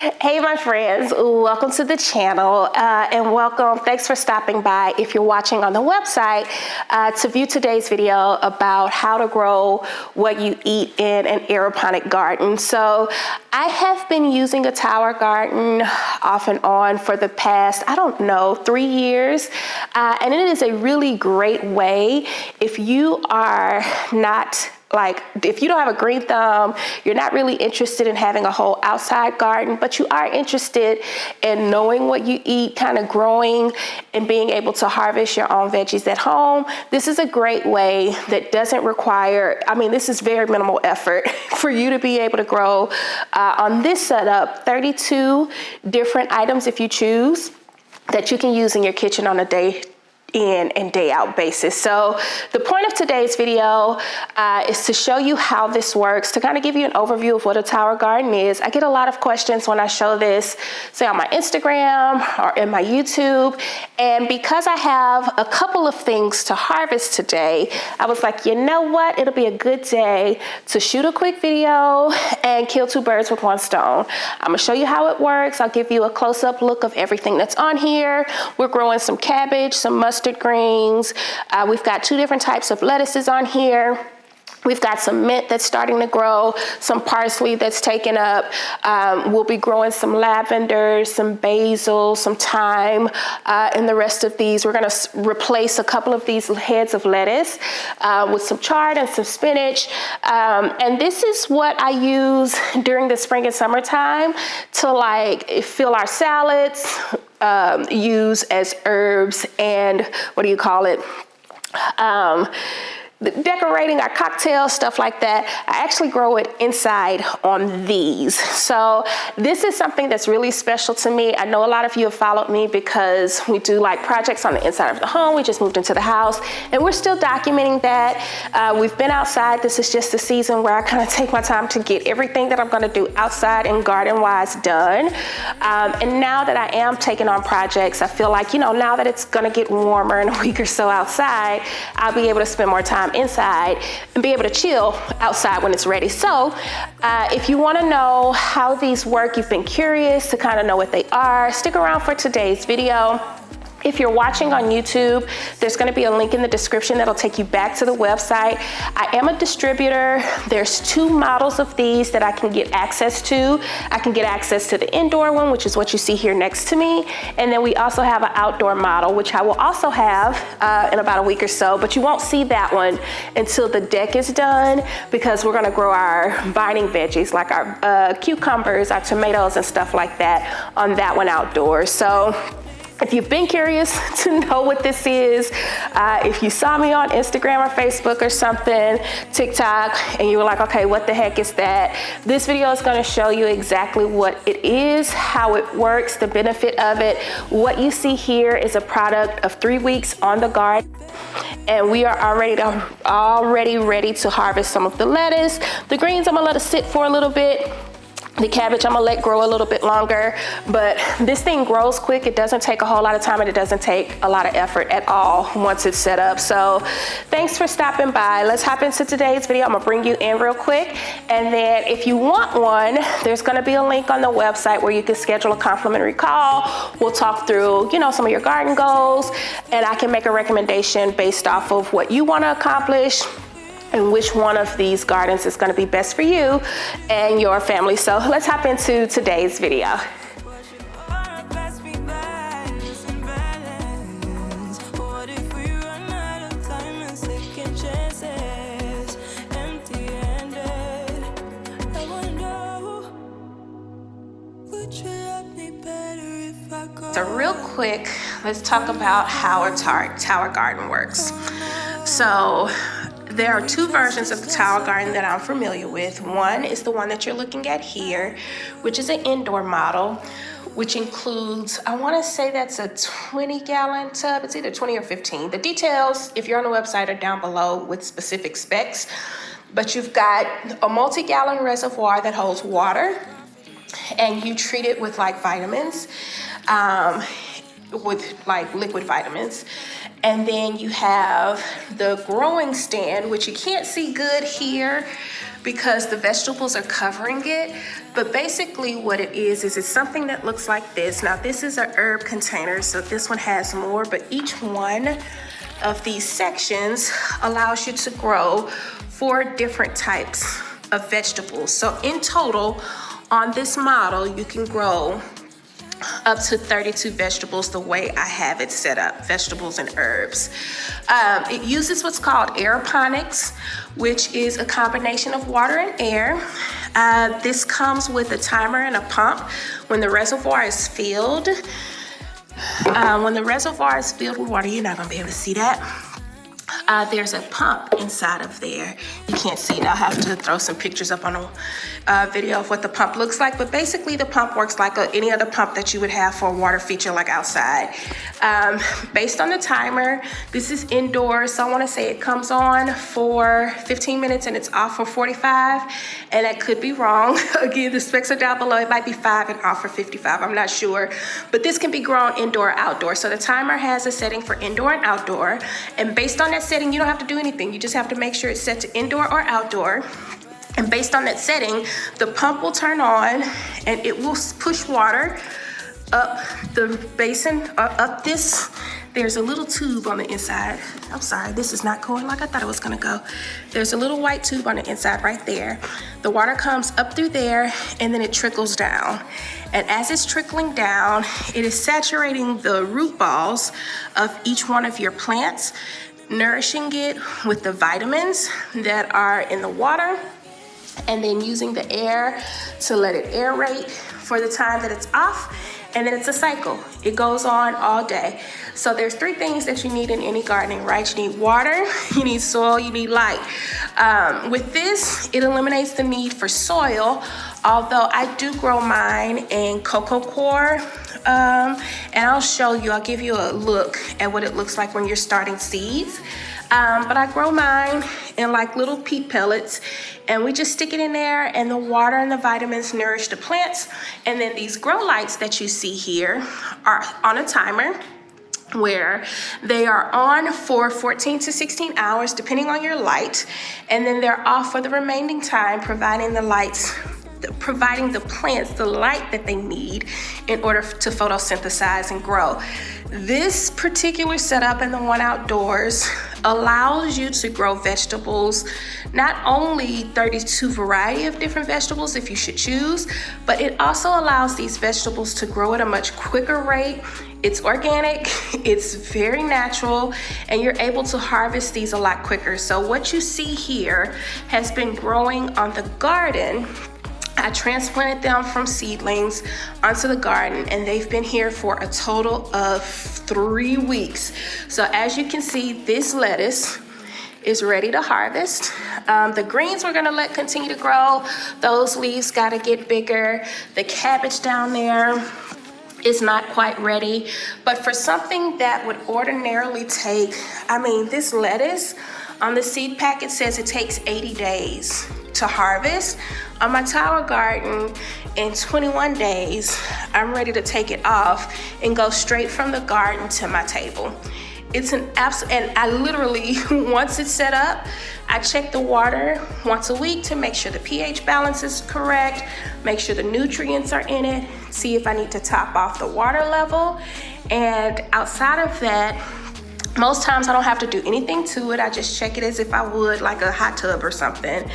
Hey my friends, welcome to the channel and welcome. Thanks for stopping by if you're watching on the website to view today's video about how to grow what you eat in an aeroponic garden. So I have been using a tower garden off and on for the past, 3 years. And it is a really great way if you are not if you don't have a green thumb, you're not really interested in having a whole outside garden, but you are interested in knowing what you eat, kind of growing and being able to harvest your own veggies at home. This is a great way that doesn't require, this is very minimal effort for you to be able to grow on this setup, 32 different items if you choose that you can use in your kitchen on a day in and day out basis. So the point of today's video is to show you how this works, to kind of give you an overview of what a tower garden is. I get a lot of questions when I show this, say on my Instagram or in my YouTube. And because I have a couple of things to harvest today, I was like, you know what? It'll be a good day to shoot a quick video and kill two birds with one stone. I'm gonna show you how it works. I'll give you a close-up look of everything that's on here. We're growing some cabbage, some mustard greens. We've got 2 different types of lettuces on here. We've got some mint that's starting to grow, some parsley that's taken up. We'll be growing some lavender, some basil, some thyme, and the rest of these. We're gonna replace a couple of these heads of lettuce with some chard and some spinach. And this is what I use during the spring and summertime to fill our salads, use as herbs and decorating our cocktails, stuff like that. I actually grow it inside on these. So this is something that's really special to me. I know a lot of you have followed me because we do projects on the inside of the home. We just moved into the house and we're still documenting that. We've been outside. This is just the season where I kind of take my time to get everything that I'm gonna do outside and garden wise done. And now that I am taking on projects, I feel like, now that it's gonna get warmer in a week or so outside, I'll be able to spend more time inside and be able to chill outside when it's ready. So if you want to know how these work, you've been curious to kind of know what they are, stick around for today's video. If you're watching on YouTube, there's going to be a link in the description that'll take you back to the website. I am a distributor. There's 2 models of these that I can get access to. I can get access to the indoor one, which is what you see here next to me. And then we also have an outdoor model, which I will also have in about a week or so, but you won't see that one until the deck is done because we're going to grow our vining veggies like our cucumbers, our tomatoes and stuff like that on that one outdoors. So if you've been curious to know what this is, if you saw me on Instagram or Facebook or something, TikTok, and you were like, okay, what the heck is that? This video is gonna show you exactly what it is, how it works, the benefit of it. What you see here is a product of 3 weeks on the garden. And we are already ready to harvest some of the lettuce. The greens, I'm gonna let it sit for a little bit. The cabbage I'm gonna let grow a little bit longer, but this thing grows quick. It doesn't take a whole lot of time and it doesn't take a lot of effort at all once it's set up. So thanks for stopping by. Let's hop into today's video. I'm gonna bring you in real quick. And then if you want one, there's gonna be a link on the website where you can schedule a complimentary call. We'll talk through, some of your garden goals and I can make a recommendation based off of what you wanna accomplish and which one of these gardens is gonna be best for you and your family. So let's hop into today's video. So real quick, let's talk about how a tower garden works. So there are 2 versions of the tower garden that I'm familiar with. One is the one that you're looking at here, which is an indoor model, which includes, I wanna say that's a 20-gallon tub. It's either 20 or 15. The details, if you're on the website, are down below with specific specs. But you've got a multi-gallon reservoir that holds water, and you treat it with vitamins, with liquid vitamins. And then you have the growing stand, which you can't see good here because the vegetables are covering it. But basically what it is it's something that looks like this. Now this is an herb container, so this one has more, but each one of these sections allows you to grow 4 different types of vegetables. So in total, on this model, you can grow up to 32 vegetables the way I have it set up, vegetables and herbs. It uses what's called aeroponics, which is a combination of water and air. This comes with a timer and a pump. When the reservoir is filled, with water, you're not gonna be able to see that. There's a pump inside of there. You can't see it. I'll have to throw some pictures up on a video of what the pump looks like. But basically the pump works like any other pump that you would have for a water feature like outside. Based on the timer, this is indoors. So I wanna say it comes on for 15 minutes and it's off for 45. And that could be wrong. Again, the specs are down below. It might be 5 and off for 55. I'm not sure. But this can be grown indoor or outdoor. So the timer has a setting for indoor and outdoor. And based on that setting, you don't have to do anything. You just have to make sure it's set to indoor or outdoor. And based on that setting, the pump will turn on and it will push water up the basin, up this. There's a little tube on the inside. I'm sorry, this is not going like I thought it was gonna go. There's a little white tube on the inside right there. The water comes up through there and then it trickles down. And as it's trickling down, it is saturating the root balls of each one of your plants, nourishing it with the vitamins that are in the water, and then using the air to let it aerate for the time that it's off. And then it's a cycle. It goes on all day. So there's 3 things that you need in any gardening, right? You need water, you need soil, you need light. With this, it eliminates the need for soil, although I do grow mine in cocoa coir. And I'll show you, I'll give you a look at what it looks like when you're starting seeds. But I grow mine in like little peat pellets, and we just stick it in there, and the water and the vitamins nourish the plants. And then these grow lights that you see here are on a timer where they are on for 14 to 16 hours, depending on your light. And then they're off for the remaining time, providing the plants the light that they need in order to photosynthesize and grow. This particular setup and the one outdoors allows you to grow vegetables, not only 32 variety of different vegetables if you should choose, but it also allows these vegetables to grow at a much quicker rate. It's organic, it's very natural, and you're able to harvest these a lot quicker. So what you see here has been growing on the garden. I transplanted them from seedlings onto the garden, and they've been here for a total of 3 weeks. So as you can see, this lettuce is ready to harvest. The greens we're gonna let continue to grow. Those leaves gotta get bigger. The cabbage down there is not quite ready. But for something that would ordinarily take, this lettuce on the seed packet says it takes 80 days to harvest. On my tower garden, in 21 days, I'm ready to take it off and go straight from the garden to my table. It's an absolute, and I literally, once it's set up, I check the water once a week to make sure the pH balance is correct, make sure the nutrients are in it, see if I need to top off the water level. And outside of that, most times I don't have to do anything to it. I just check it as if I would like a hot tub or something.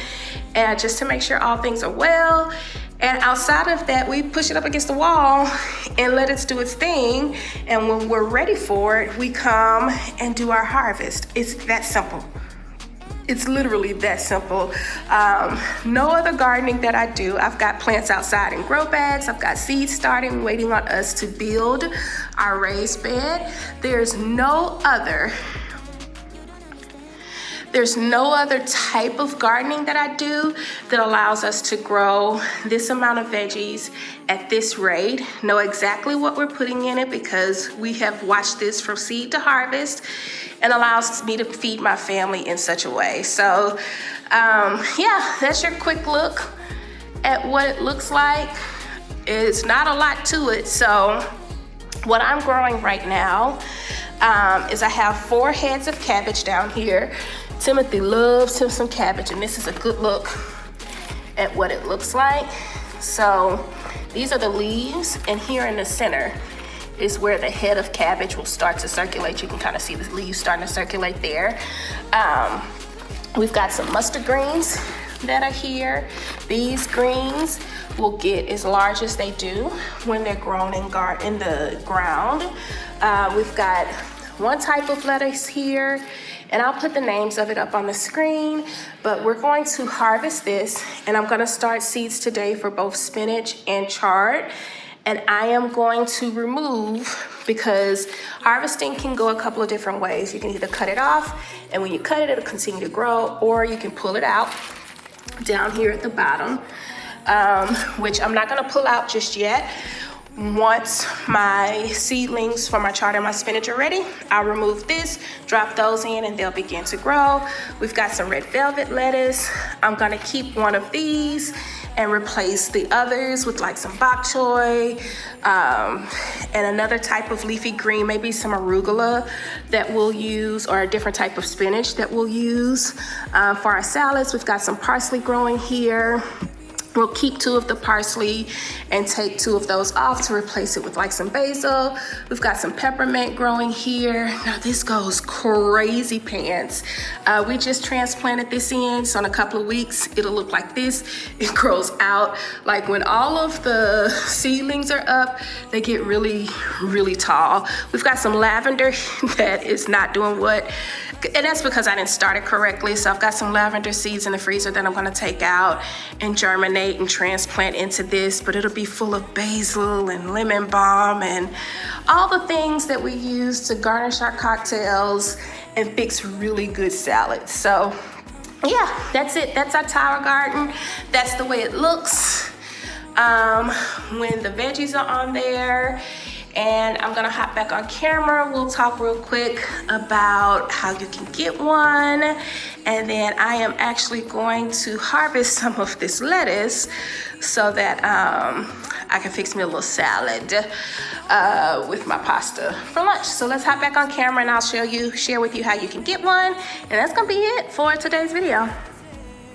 And just to make sure all things are well. And outside of that, we push it up against the wall and let it do its thing. And when we're ready for it, we come and do our harvest. It's that simple. It's literally that simple. No other gardening that I do. I've got plants outside in grow bags. I've got seeds starting, waiting on us to build our raised bed. There's no other type of gardening that I do that allows us to grow this amount of veggies at this rate. Know exactly what we're putting in it because we have watched this from seed to harvest, and allows me to feed my family in such a way. So yeah, that's your quick look at what it looks like. It's not a lot to it. So what I'm growing right now is I have 4 heads of cabbage down here. Timothy loves him some cabbage, and this is a good look at what it looks like. So these are the leaves, and here in the center is where the head of cabbage will start to circulate. You can kind of see the leaves starting to circulate there. We've got some mustard greens that are here. These greens will get as large as they do when they're grown in the ground. We've got one type of lettuce here, and I'll put the names of it up on the screen, but we're going to harvest this, and I'm gonna start seeds today for both spinach and chard. And I am going to remove, because harvesting can go a couple of different ways. You can either cut it off, and when you cut it, it'll continue to grow, or you can pull it out down here at the bottom, which I'm not gonna pull out just yet. Once my seedlings for my chard and my spinach are ready, I'll remove this, drop those in, and they'll begin to grow. We've got some red velvet lettuce. I'm gonna keep one of these and replace the others with like some bok choy and another type of leafy green, maybe some arugula that we'll use, or a different type of spinach that we'll use for our salads. We've got some parsley growing here. We'll keep 2 of the parsley and take 2 of those off to replace it with like some basil. We've got some peppermint growing here. Now this goes crazy pants. We just transplanted this in, so in a couple of weeks, it'll look like this. It grows out. Like when all of the seedlings are up, they get really, really tall. We've got some lavender that is not doing what, and that's because I didn't start it correctly. So I've got some lavender seeds in the freezer that I'm gonna take out and germinate and transplant into this, but it'll be full of basil and lemon balm and all the things that we use to garnish our cocktails and fix really good salads. So yeah, that's it. That's our tower garden. That's the way it looks when the veggies are on there. And I'm gonna hop back on camera. We'll talk real quick about how you can get one. And then I am actually going to harvest some of this lettuce so that I can fix me a little salad with my pasta for lunch. So let's hop back on camera and I'll share with you how you can get one. And that's gonna be it for today's video.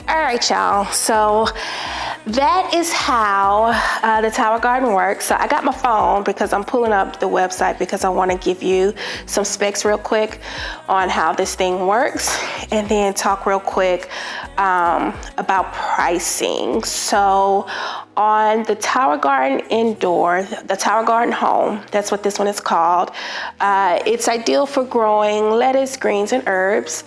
All right, y'all, so that is how the tower garden works. So I got my phone because I'm pulling up the website because I want to give you some specs real quick on how this thing works, and then talk real quick about pricing. So on the tower garden indoor, the tower garden home, that's what this one is called. It's ideal for growing lettuce, greens, and herbs.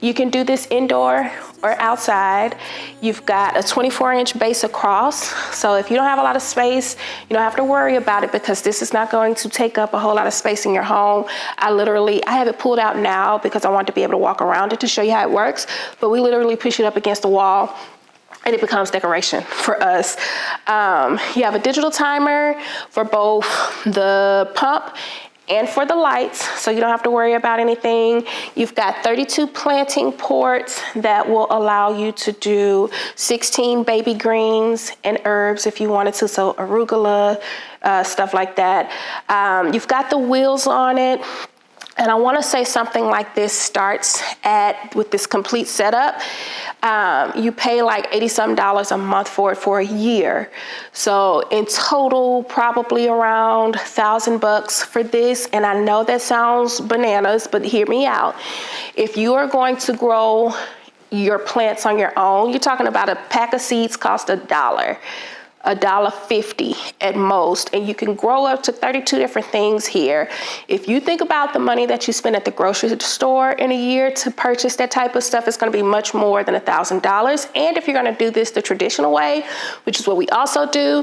You can do this indoor or outside. You've got a 24-inch base across. So if you don't have a lot of space, you don't have to worry about it because this is not going to take up a whole lot of space in your home. I have it pulled out now because I want to be able to walk around it to show you how it works. But we literally push it up against the wall and it becomes decoration for us. You have a digital timer for both the pump and for the lights, so you don't have to worry about anything. You've got 32 planting ports that will allow you to do 16 baby greens and herbs if you wanted to, so arugula, stuff like that. You've got the wheels on it. And I want to say something like this starts with this complete setup. You pay like $80-some a month for it for a year. So in total, probably around $1,000 for this. And I know that sounds bananas, but hear me out. If you are going to grow your plants on your own, you're talking about a pack of seeds cost $1. $1.50 at most, and you can grow up to 32 different things here. If you think about the money that you spend at the grocery store in a year to purchase that type of stuff, it's going to be much more than $1,000. And if you're going to do this the traditional way, which is what we also do,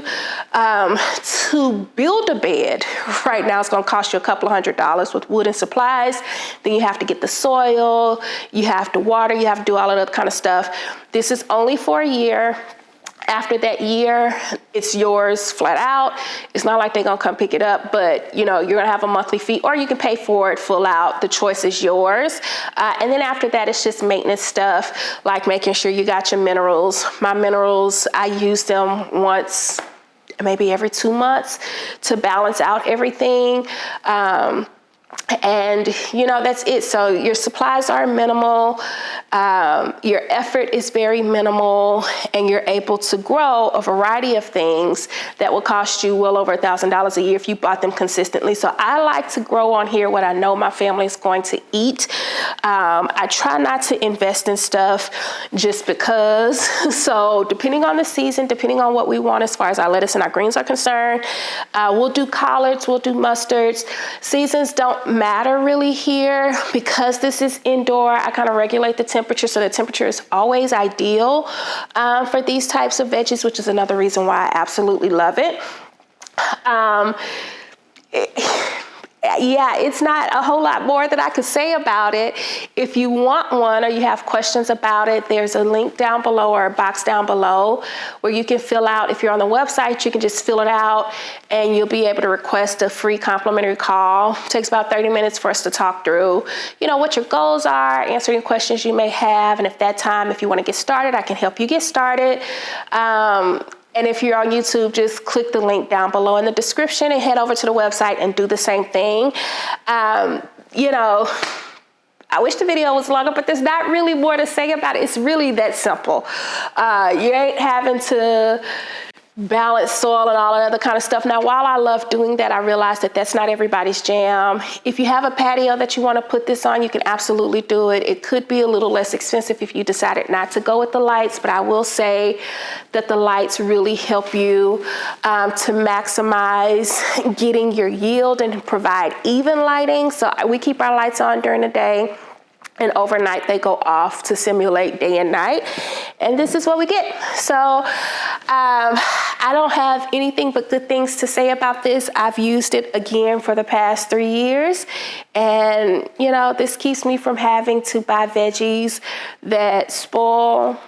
to build a bed right now, it's going to cost you a couple of $100 with wood and supplies. Then you have to get the soil, you have to water, you have to do all of that kind of stuff. This is only for a year. After that year, it's yours flat out. It's not like they're gonna come pick it up, but you're gonna have a monthly fee, or you can pay for it full out. The choice is yours. And then after that, it's just maintenance stuff, like making sure you got your minerals. My minerals, I use them once, maybe every 2 months to balance out everything. And you know, that's it. So your supplies are minimal, your effort is very minimal, and you're able to grow a variety of things that will cost you well over $1,000 a year if you bought them consistently. So I like to grow on here what I know my family is going to eat. I try not to invest in stuff just because. So depending on the season, depending on what we want as far as our lettuce and our greens are concerned, we'll do collards, we'll do mustards. Seasons don't matter really here because this is indoor. I kind of regulate the temperature, so the temperature is always ideal for these types of veggies, which is another reason why I absolutely love it. Yeah, it's not a whole lot more that I could say about it. If you want one or you have questions about it, there's a link down below or a box down below where you can fill out. If you're on the website, you can just fill it out and you'll be able to request a free complimentary call. It takes about 30 minutes for us to talk through, you know, what your goals are, answer any questions you may have. And if you want to get started, I can help you get started. And if you're on YouTube, just click the link down below in the description and head over to the website and do the same thing. You know, I wish the video was longer, but there's not really more to say about it. It's really that simple. You ain't having to balance soil and all that other kind of stuff. Now, while I love doing that, I realize that that's not everybody's jam. If you have a patio that you want to put this on, you can absolutely do it. It could be a little less expensive if you decided not to go with the lights, but I will say that the lights really help you to maximize getting your yield and provide even lighting. So we keep our lights on during the day, and overnight they go off to simulate day and night. And this is what we get. So I don't have anything but good things to say about this. I've used it again for the past 3 years. And you know, this keeps me from having to buy veggies that spoil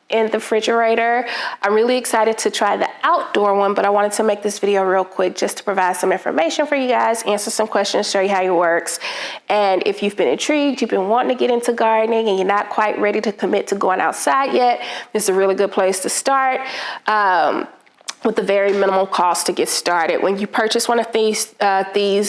in the refrigerator. I'm really excited to try the outdoor one, but I wanted to make this video real quick just to provide some information for you guys, answer some questions, show you how it works. And if you've been intrigued, you've been wanting to get into gardening and you're not quite ready to commit to going outside yet, this is a really good place to start. With a very minimal cost to get started. When you purchase one of these,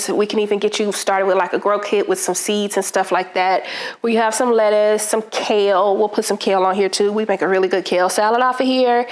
we can even get you started with like a grow kit with some seeds and stuff like that. We have some lettuce, some kale. We'll put some kale on here too. We make a really good kale salad off of here.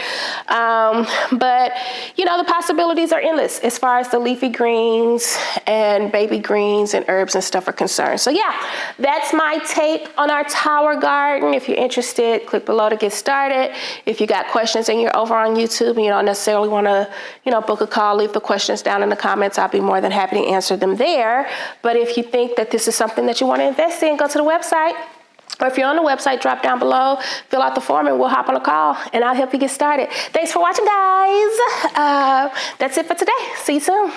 But you know, the possibilities are endless as far as the leafy greens and baby greens and herbs and stuff are concerned. So yeah, that's my take on our tower garden. If you're interested, click below to get started. If you got questions and you're over on YouTube and you don't necessarily want to, you know, book a call, leave the questions down in the comments. I'll be more than happy to answer them there. But if you think that this is something that you want to invest in, go to the website. Or if you're on the website, drop down below, fill out the form, and we'll hop on a call, and I'll help you get started. Thanks for watching, guys. That's it for today. See you soon.